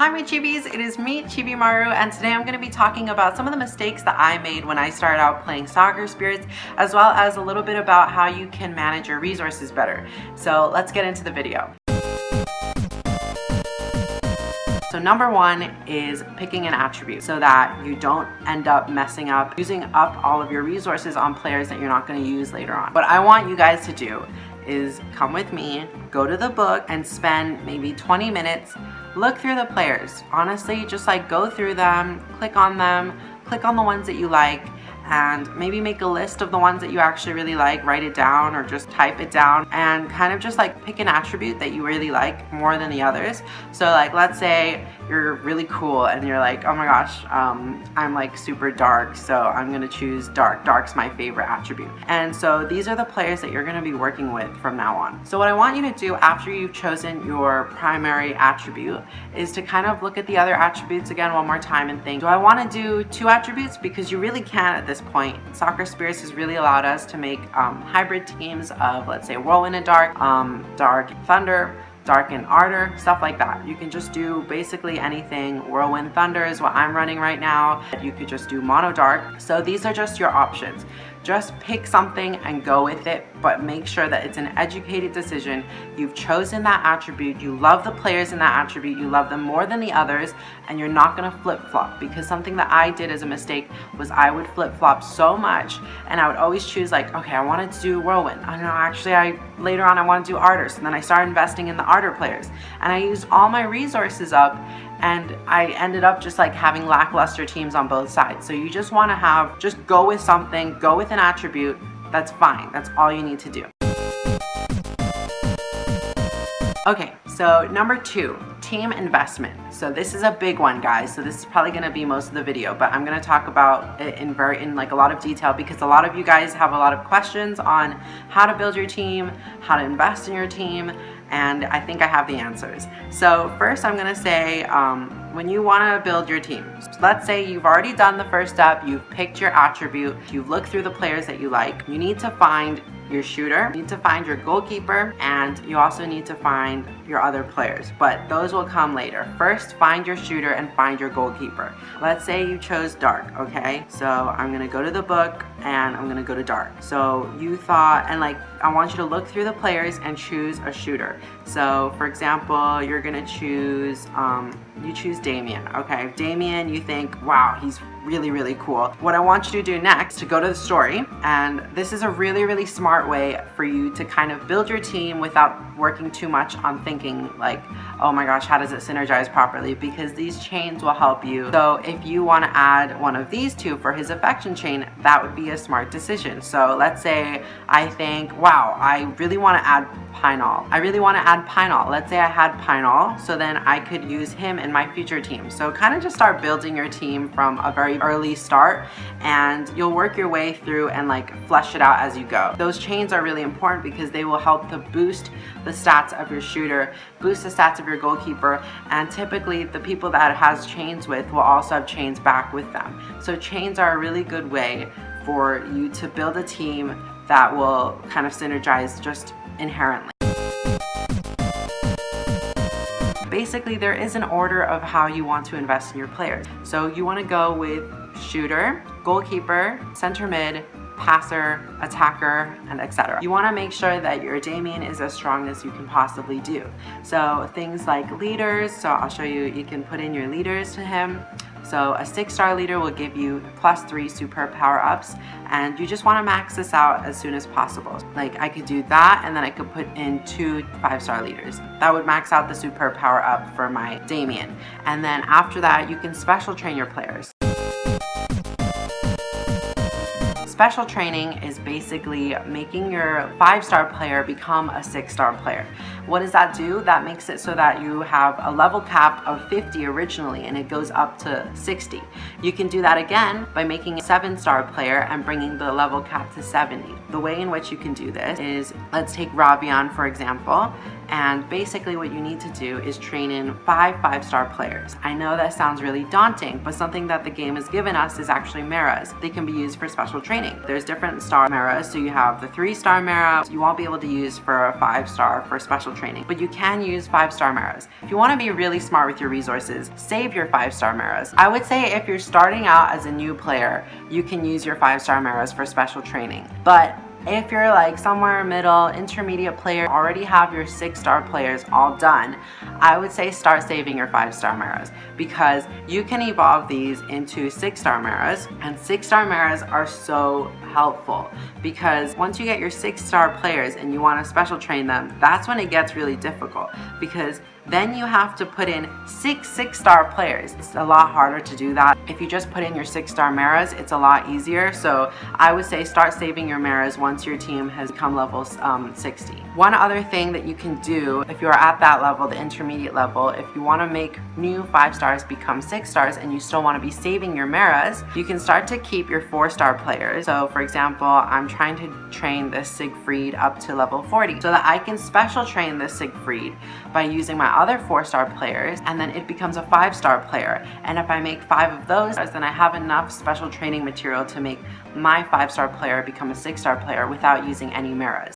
Hi my Chibis, it is me, Chibimaru, and today I'm going to be talking about some of the mistakes that I made when I started out playing Soccer Spirits, as well as a little bit about how you can manage your resources better. So let's get into the video. So number one is picking an attribute so that you don't end up messing up using up all of your resources on players that you're not going to use later on. What I want you guys to do is come with me, go to the book, and spend maybe 20 minutes, look through the players. Honestly, just like go through them, click on the ones that you like, and maybe make a list of the ones that you actually really like, write it down or just type it down, and kind of just like pick an attribute that you really like more than the others. So like, let's say you're really cool and you're like, oh my gosh, I'm like super dark, so I'm gonna choose dark. Dark's my favorite attribute. And so these are the players that you're gonna be working with from now on. So what I want you to do after you've chosen your primary attribute is to kind of look at the other attributes again one more time and think, do I wanna do 2 attributes? Because you really can at this point. Soccer Spirits has really allowed us to make hybrid teams of, let's say, Whirlwind and Dark, Dark and Thunder, Dark and Ardor, stuff like that. You can just do basically anything. Whirlwind Thunder is what I'm running right now. You could just do Mono Dark. So these are just your options. Just pick something and go with it, but make sure that it's an educated decision. You've chosen that attribute, you love the players in that attribute, you love them more than the others, and you're not gonna flip-flop, because something that I did as a mistake was I would flip-flop so much, and I would always choose like, okay, I wanted to do Whirlwind. I don't know, actually later on I want to do Ardor, so then I started investing in the Ardor players, and I used all my resources up, and I ended up just like having lackluster teams on both sides. So you just want to just go with something, go with an attribute. That's fine. That's all you need to do. Okay, so number 2, team investment. So this is a big one, guys. So this is probably going to be most of the video, but I'm going to talk about it in like a lot of detail, because a lot of you guys have a lot of questions on how to build your team, how to invest in your team, and I think I have the answers. So first I'm going to say, when you want to build your team, let's say you've already done the first step, you've picked your attribute, you've looked through the players that you like, you need to find your shooter, you need to find your goalkeeper, and you also need to find your other players, but those will come later. First, find your shooter and find your goalkeeper. Let's say you chose Dark, okay? So I'm gonna go to the book and I'm gonna go to Dark. So you thought, and like, I want you to look through the players and choose a shooter. So for example, you're gonna choose, you choose Damien, okay? Damien, you think, wow, he's really, really cool. What I want you to do next, to go to the story, and this is a really, really smart way for you to kind of build your team without working too much on thinking like, oh my gosh, how does it synergize properly? Because these chains will help you. So if you want to add one of these 2 for his affection chain, that would be a smart decision. So let's say I think, wow, I really want to add Pinol. Let's say I had Pinol, so then I could use him in my future team. So kind of just start building your team from a very early start, and you'll work your way through and like flesh it out as you go. Those chains are really important because they will help to boost the stats of your shooter, boost the stats of your goalkeeper, and typically the people that it has chains with will also have chains back with them. So chains are a really good way for you to build a team that will kind of synergize just inherently. Basically, there is an order of how you want to invest in your players. So you want to go with shooter, goalkeeper, center mid, passer, attacker, and etc. You want to make sure that your Damien is as strong as you can possibly do. So things like leaders, so I'll show you, you can put in your leaders to him. So a 6-star leader will give you +3 superb power-ups, and you just want to max this out as soon as possible. Like I could do that, and then I could put in 2 5-star leaders. That would max out the superb power-up for my Damien. And then after that, you can special train your players. Special training is basically making your 5-star player become a 6-star player. What does that do? That makes it so that you have a level cap of 50 originally, and it goes up to 60. You can do that again by making a 7-star player and bringing the level cap to 70. The way in which you can do this is, let's take Ravion for example, And basically what you need to do is train in 5-star players. I know that sounds really daunting, but something that the game has given us is actually Maras. They can be used for special training. There's different star Maras, so you have the 3-star Mara you won't be able to use for a 5-star for special training, but you can use 5-star Maras. If you want to be really smart with your resources, save your 5-star Maras. I would say if you're starting out as a new player, you can use your 5-star Maras for special training. But if you're like somewhere middle, intermediate player, already have your 6-star players all done, I would say start saving your 5-star Maras, because you can evolve these into 6-star Maras, and 6-star Maras are so helpful because once you get your 6-star players and you want to special train them, that's when it gets really difficult, because then you have to put in 6-star players. It's a lot harder to do that. If you just put in your 6-star Maras, it's a lot easier. So I would say start saving your Maras once your team has become level 60. One other thing that you can do if you're at that level, the intermediate level, if you want to make new 5-stars become 6-stars and you still want to be saving your Maras, you can start to keep your 4-star players. So for example, I'm trying to train this Siegfried up to level 40 so that I can special train this Siegfried by using my other 4-star players, and then it becomes a 5-star player. And if I make 5 of those, then I have enough special training material to make my 5-star player become a 6-star player without using any Maras.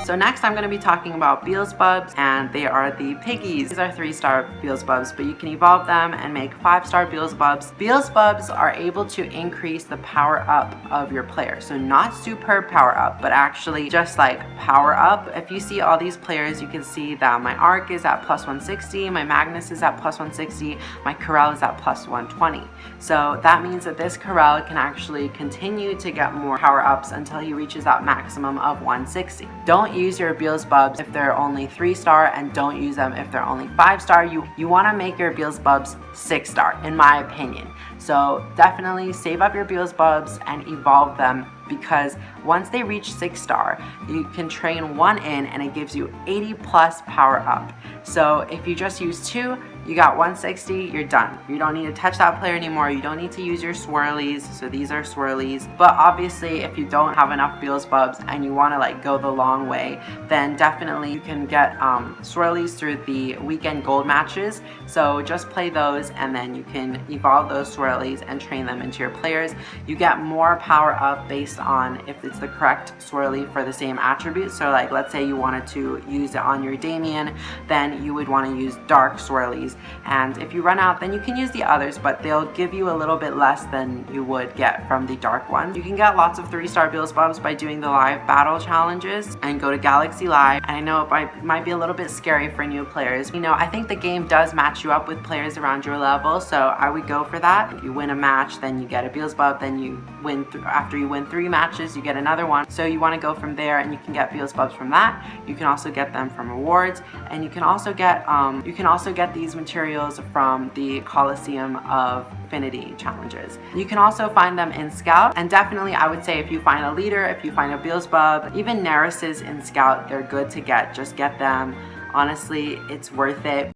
So next I'm going to be talking about Beelzebubs, and they are the piggies. These are 3-star Beelzebubs, but you can evolve them and make 5-star Beelzebubs. Beelzebubs are able to increase the power up of your player. So not superb power up, but actually just like power up. If you see all these players, you can see that my Arc is at plus 160, my Magnus is at plus 160, my Corel is at plus 120. So that means that this Corel can actually continue to get more power ups until he reaches that maximum of 160. Don't use your Beelzebubs if they're only 3-star, and don't use them if they're only 5-star. You want to make your Beelzebubs 6-star, in my opinion. So definitely save up your Beelzebubs and evolve them, because once they reach 6-star, you can train 1 in and it gives you 80 plus power up. So if you just use 2, you got 160, you're done. You don't need to touch that player anymore. You don't need to use your swirlies. So these are swirlies. But obviously, if you don't have enough Beelzebubs and you want to like go the long way, then definitely you can get swirlies through the weekend gold matches. So just play those, and then you can evolve those swirlies and train them into your players. You get more power up based on if it's the correct swirly for the same attribute. So like, let's say you wanted to use it on your Damien, then you would want to use dark swirlies. And if you run out, then you can use the others, but they'll give you a little bit less than you would get from the dark one. You can get lots of 3-star Beelzebubs by doing the live battle challenges and go to Galaxy Live. And I know it might be a little bit scary for new players. You know, I think the game does match you up with players around your level, so I would go for that. If you win a match, then you get a Beelzebub, then you win after you win 3 matches, you get another one. So you want to go from there, and you can get Beelzebubs from that. You can also get them from rewards, and you can also get these materials from the Coliseum of Infinity challenges. You can also find them in Scout, and definitely I would say if you find a leader, if you find a Beelzebub, even Narises in Scout, they're good to get. Just get them. Honestly, it's worth it.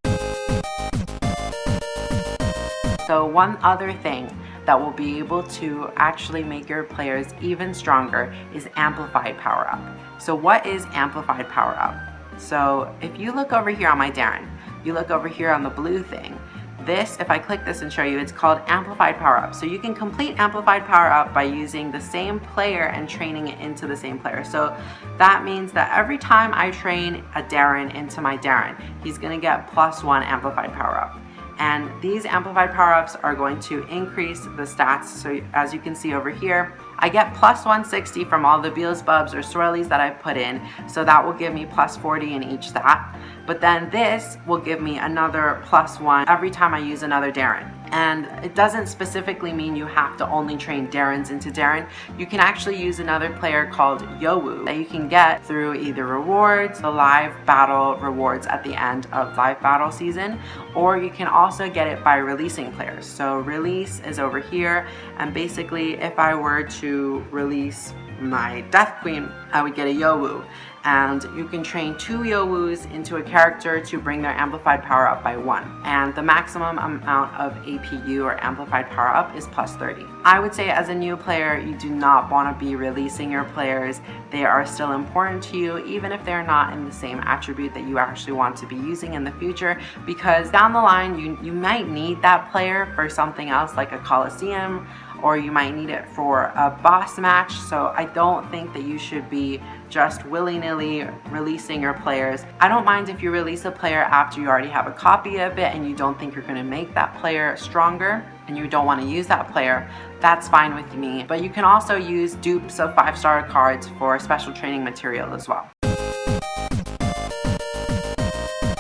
So one other thing that will be able to actually make your players even stronger is amplified power up. So what is amplified power up? So if you look over here on my Darren, you look over here on the blue thing, this, if I click this and show you, it's called amplified power up. So you can complete amplified power up by using the same player and training it into the same player. So that means that every time I train a Darren into my Darren, he's gonna get +1 amplified power up. And these amplified power-ups are going to increase the stats. So as you can see over here, I get +160 from all the Beelzebubs or swirlies that I put in. So that will give me +40 in each stat. But then this will give me another +1 every time I use another Darren. And it doesn't specifically mean you have to only train Darrens into Darren. You can actually use another player called Joeby that you can get through either rewards, the live battle rewards at the end of live battle season, or you can also get it by releasing players. So release is over here, and basically if I were to release my Death Queen, I would get a Yowu. And you can train 2 Yowus into a character to bring their amplified power up by 1. And the maximum amount of APU or amplified power up is plus 30. I would say as a new player, you do not want to be releasing your players. They are still important to you, even if they're not in the same attribute that you actually want to be using in the future, because down the line, you might need that player for something else like a Coliseum, or you might need it for a boss match. So I don't think that you should be just willy-nilly releasing your players. I don't mind if you release a player after you already have a copy of it and you don't think you're going to make that player stronger and you don't want to use that player. That's fine with me. But you can also use dupes of 5-star cards for special training material as well.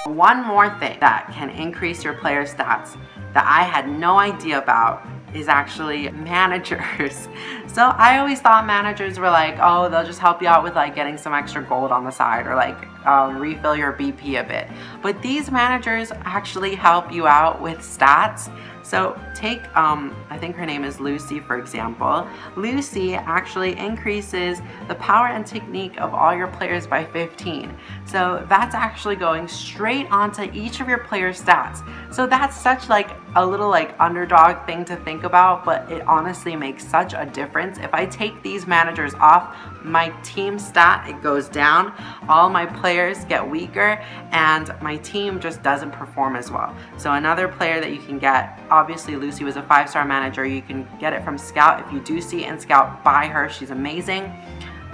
One more thing that can increase your player stats that I had no idea about is actually managers. So I always thought managers were like, oh, they'll just help you out with like getting some extra gold on the side or like refill your BP a bit. But these managers actually help you out with stats. So take, I think her name is Lucy, for example. Lucy actually increases the power and technique of all your players by 15. So that's actually going straight onto each of your players' stats. So that's such like a little like underdog thing to think about, but it honestly makes such a difference. If I take these managers off, my team stat, it goes down, all my players get weaker, and my team just doesn't perform as well. So another player that you can get, obviously Lucy was a 5-star manager, you can get it from Scout. If you do see it in Scout, buy her, she's amazing.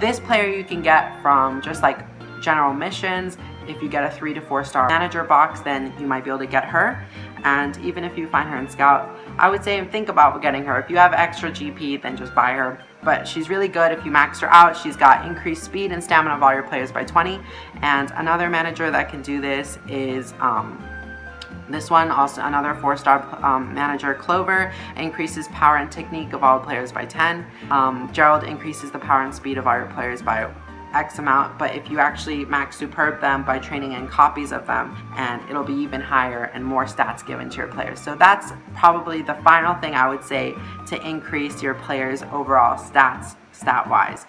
This player you can get from just like general missions. If you get a 3 to 4 star manager box, then you might be able to get her. And even if you find her in Scout, I would say think about getting her. If you have extra GP, then just buy her. But she's really good if you max her out. She's got increased speed and stamina of all your players by 20. And another manager that can do this is this one, also another 4-star manager, Clover, increases power and technique of all players by 10. Gerald increases the power and speed of all your players by X amount, but if you actually max Superb them by training in copies of them, and it'll be even higher and more stats given to your players. So that's probably the final thing I would say to increase your players' overall stats, stat-wise.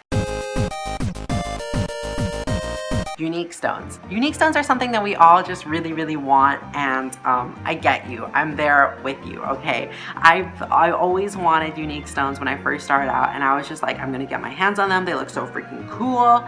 Unique stones. Unique stones are something that we all just really want, and I get you. I'm there with you, okay? I always wanted unique stones when I first started out, and I was just like, I'm gonna get my hands on them. They look so freaking cool.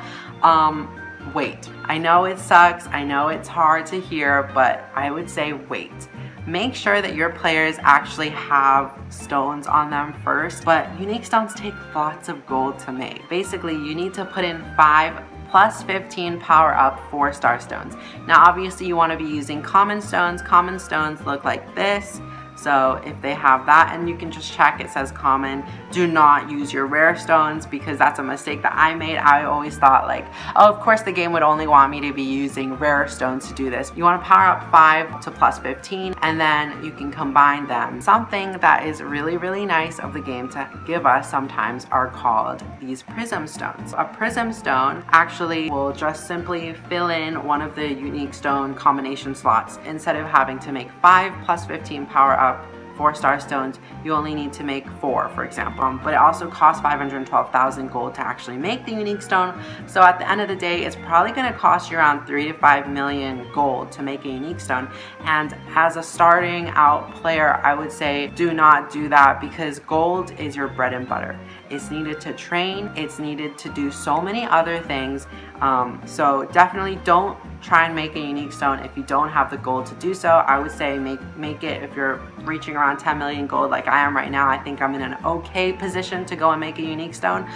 Wait. I know it sucks. I know it's hard to hear, but I would say wait. Make sure that your players actually have stones on them first, but unique stones take lots of gold to make. Basically, you need to put in 5 plus 15 power up 4-star stones. Now obviously you want to be using common stones. Common stones look like this. So if they have that, and you can just check, it says common. Do not use your rare stones, because that's a mistake that I made. I always thought like, oh, of course the game would only want me to be using rare stones to do this. You want to power up 5 to plus 15, and then you can combine them. Something that is really nice of the game to give us sometimes are called these prism stones. A prism stone actually will just simply fill in one of the unique stone combination slots. Instead of having to make 5 plus 15 power up 4-star stones, you only need to make 4, for example. But it also costs 512,000 gold to actually make the unique stone. So at the end of the day, it's probably going to cost you around 3 to 5 million gold to make a unique stone. And as a starting out player, I would say do not do that, because gold is your bread and butter. It's needed to train. It's needed to do so many other things. So definitely don't try and make a unique stone if you don't have the gold to do so. I would say make it if you're reaching around 10 million gold like I am right now. I think I'm in an okay position to go and make a unique stone,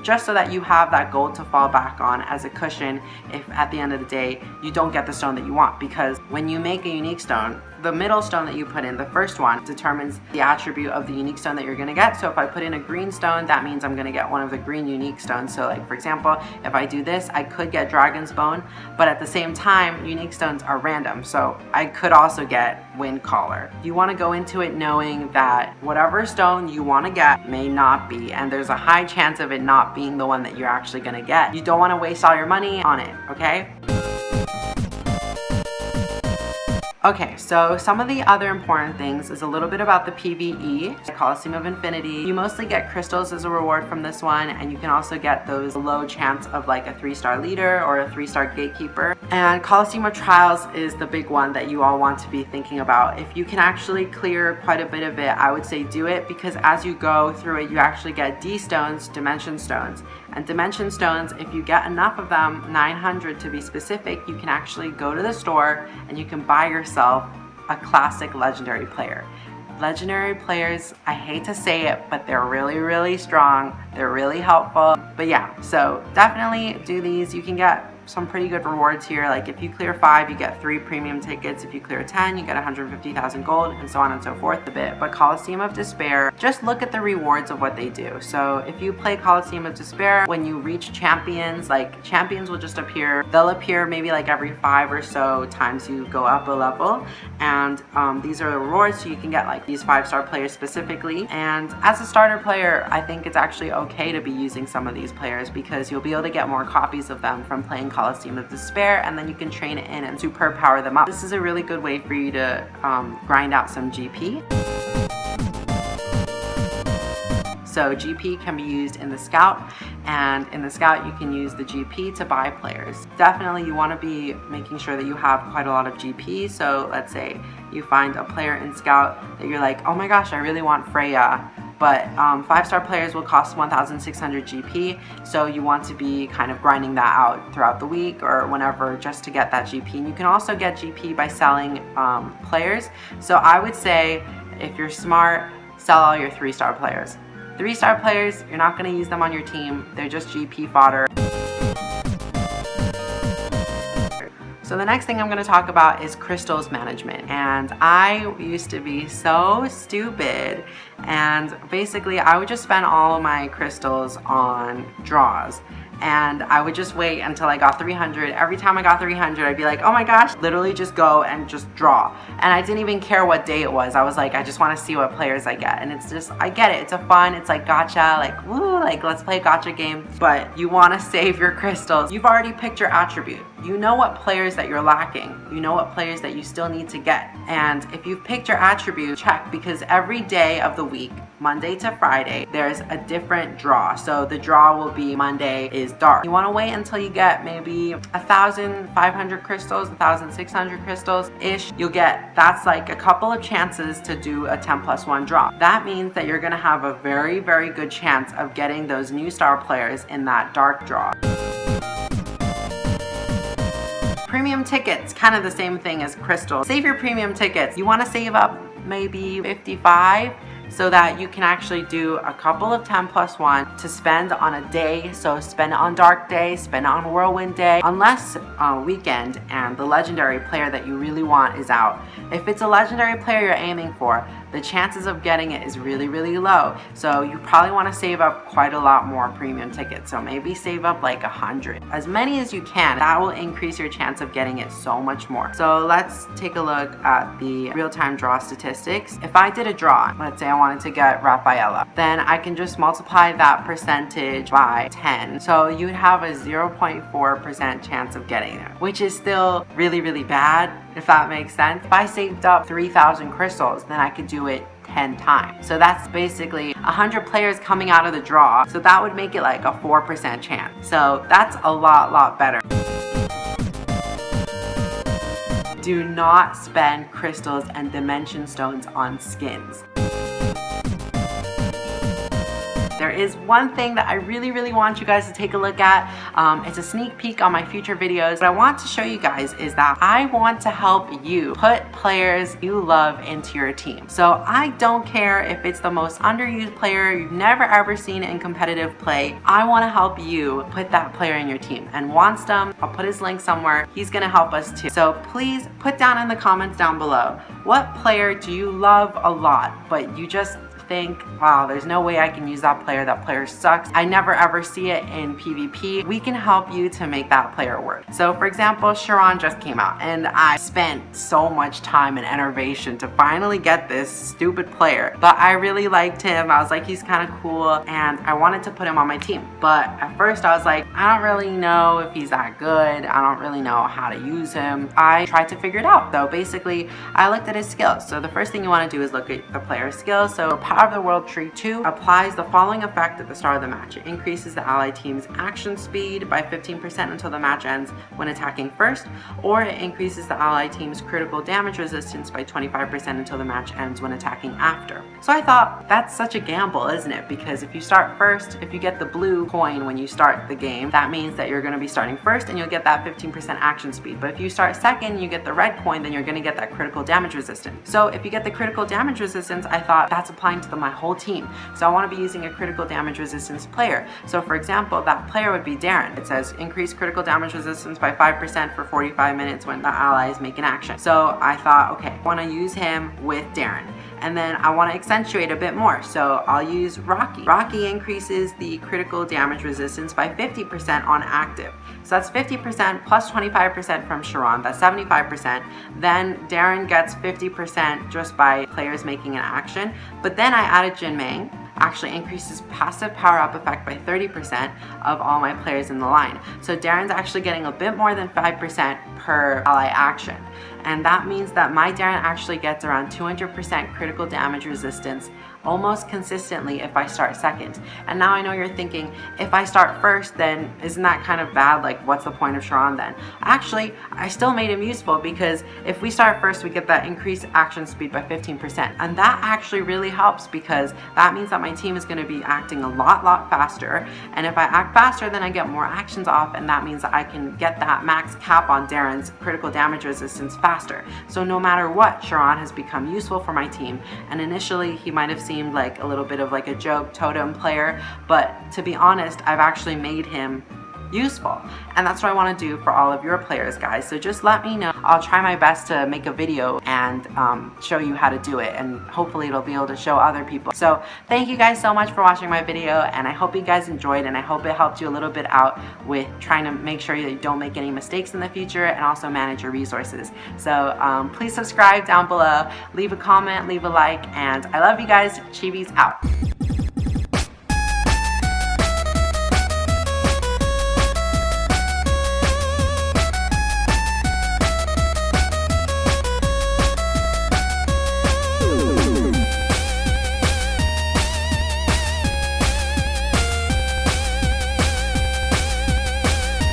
just so that you have that gold to fall back on as a cushion if at the end of the day you don't get the stone that you want. Because when you make a unique stone, the middle stone that you put in, the first one, determines the attribute of the unique stone that you're going to get. So if I put in a green stone, that means I'm going to get one of the green unique stones. So like, for example, if I do this, I could get Dragon's Bone, but at the same time, unique stones are random. So I could also get Wind Collar. You want to go into it knowing that whatever stone you want to get may not be, and there's a high chance of it not being the one that you're actually going to get. You don't want to waste all your money on it, okay? Okay, so some of the other important things is a little bit about the PvE, Coliseum of Infinity. You mostly get crystals as a reward from this one, and you can also get those low chance of like a 3-star leader or a 3-star gatekeeper. And Coliseum of Trials is the big one that you all want to be thinking about. If you can actually clear quite a bit of it, I would say do it, because as you go through it, you actually get D stones, dimension stones. And dimension stones, if you get enough of them, 900 to be specific, you can actually go to the store and you can buy yourself a classic legendary player. Legendary players, I hate to say it, but they're really, really strong. They're really helpful. But yeah, so definitely do these. You can get some pretty good rewards here. Like if you clear 5, you get 3 premium tickets. If you clear 10, you get 150,000 gold, and so on and so forth a bit. But Coliseum of Despair, just look at the rewards of what they do. So if you play Coliseum of Despair, when you reach champions, like champions will just appear. They'll appear maybe like every 5 or so times you go up a level. And these are the rewards, so you can get like these 5-star players specifically. And as a starter player, I think it's actually okay to be using some of these players, because you'll be able to get more copies of them from playing Coliseum of Despair, and then you can train it in and super power them up. This is a really good way for you to grind out some GP. So GP can be used in the Scout, and in the Scout you can use the GP to buy players. Definitely you want to be making sure that you have quite a lot of GP. So let's say you find a player in Scout that you're like, oh my gosh, I really want Freya, but 5-star players will cost 1,600 GP, so you want to be kind of grinding that out throughout the week or whenever, just to get that GP. And you can also get GP by selling players. So I would say, if you're smart, sell all your 3-star players. 3-star players, you're not going to use them on your team. They're just GP fodder. So the next thing I'm going to talk about is crystals management. And I used to be so stupid, and basically I would just spend all of my crystals on draws. And I would just wait until I got 300. Every time I got 300, I'd be like, oh my gosh, literally just go and just draw. And I didn't even care what day it was. I was like, I just want to see what players I get. And it's just, I get it. It's a fun, it's like gacha, like, woo, like let's play a gacha game. But you want to save your crystals. You've already picked your attribute. You know what players that you're lacking. You know what players that you still need to get. And if you've picked your attribute, check, because every day of the week, Monday to Friday, there's a different draw. So the draw will be Monday is dark. You want to wait until you get maybe 1,500 crystals, 1,600 crystals ish. You'll get, that's like a couple of chances to do a 10+1 draw. That means that you're going to have a very, very good chance of getting those new star players in that dark draw. Premium tickets, kind of the same thing as crystals. Save your premium tickets. You want to save up maybe 55 so that you can actually do a couple of 10+1 to spend on a day. So spend it on dark day, spend it on whirlwind day, unless weekend and the legendary player that you really want is out. If it's a legendary player you're aiming for, the chances of getting it is really, really low. So you probably want to save up quite a lot more premium tickets. So maybe save up like 100, as many as you can. That will increase your chance of getting it so much more. So let's take a look at the real-time draw statistics. If I did a draw, let's say I wanted to get Rafaela, then I can just multiply that percentage by 10. So you'd have a 0.4% chance of getting it, which is still really, really bad, if that makes sense. If I saved up 3,000 crystals, then I could do it 10 times. So that's basically 100 players coming out of the draw. So that would make it like a 4% chance. So that's a lot better. Do not spend crystals and dimension stones on skins. There is one thing that I really want you guys to take a look at. It's a sneak peek on my future videos. What I want to show you guys is that I want to help you put players you love into your team. So I don't care if it's the most underused player you've never ever seen in competitive play. I want to help you put that player in your team. And Wanstum, I'll put his link somewhere. He's going to help us too. So please put down in the comments down below, what player do you love a lot, but you just think, wow, there's no way I can use that player sucks, I never ever see it in PvP, we can help you to make that player work. So for example, Sharon just came out and I spent so much time and enervation to finally get this stupid player, but I really liked him. I was like, he's kind of cool, and I wanted to put him on my team. But at first I was like, I don't really know if he's that good. I don't really know how to use him. I tried to figure it out. So basically, I looked at his skills. So the first thing you want to do is look at the player's skills. So Power of the World Tree 2 applies the following effect at the start of the match. It increases the ally team's action speed by 15% until the match ends when attacking first, or it increases the ally team's critical damage resistance by 25% until the match ends when attacking after. So I thought, that's such a gamble, isn't it? Because if you start first, if you get the blue coin when you start the game, that means that you're going to be starting first and you'll get that 15% action speed. But if you start second, you get the red coin, then you're going to get that critical damage resistance. So if you get the critical damage resistance, I thought that's applying to my whole team. So I want to be using a critical damage resistance player. So for example, that player would be Darren. It says increase critical damage resistance by 5% for 45 minutes when the allies make an action. So I thought, okay, I want to use him with Darren. And then I want to accentuate a bit more, so I'll use Rocky. Rocky increases the critical damage resistance by 50% on active. So that's 50% plus 25% from Sharon, that's 75%. Then Darren gets 50% just by players making an action. But then I added Jin Ming, actually increases passive power-up effect by 30% of all my players in the line. So Darren's actually getting a bit more than 5% per ally action. And that means that my Darren actually gets around 200% critical damage resistance almost consistently if I start second. And now I know you're thinking, if I start first, then isn't that kind of bad? Like, what's the point of Sharon then? Actually, I still made him useful, because if we start first, we get that increased action speed by 15%. And that actually really helps, because that means that my team is going to be acting a lot faster. And if I act faster, then I get more actions off, and that means that I can get that max cap on Darren's critical damage resistance faster. So no matter what, Sharon has become useful for my team. And initially, he might have seemed like a little bit of like a joke totem player, but to be honest, I've actually made him useful, and that's what I want to do for all of your players, guys. So just let me know. I'll try my best to make a video and show you how to do it, and hopefully it'll be able to show other people. So thank you guys so much for watching my video, and I hope you guys enjoyed, and I hope it helped you a little bit out with trying to make sure that you don't make any mistakes in the future and also manage your resources. So please subscribe down below, leave a comment, leave a like, and I love you guys. Chibi's out.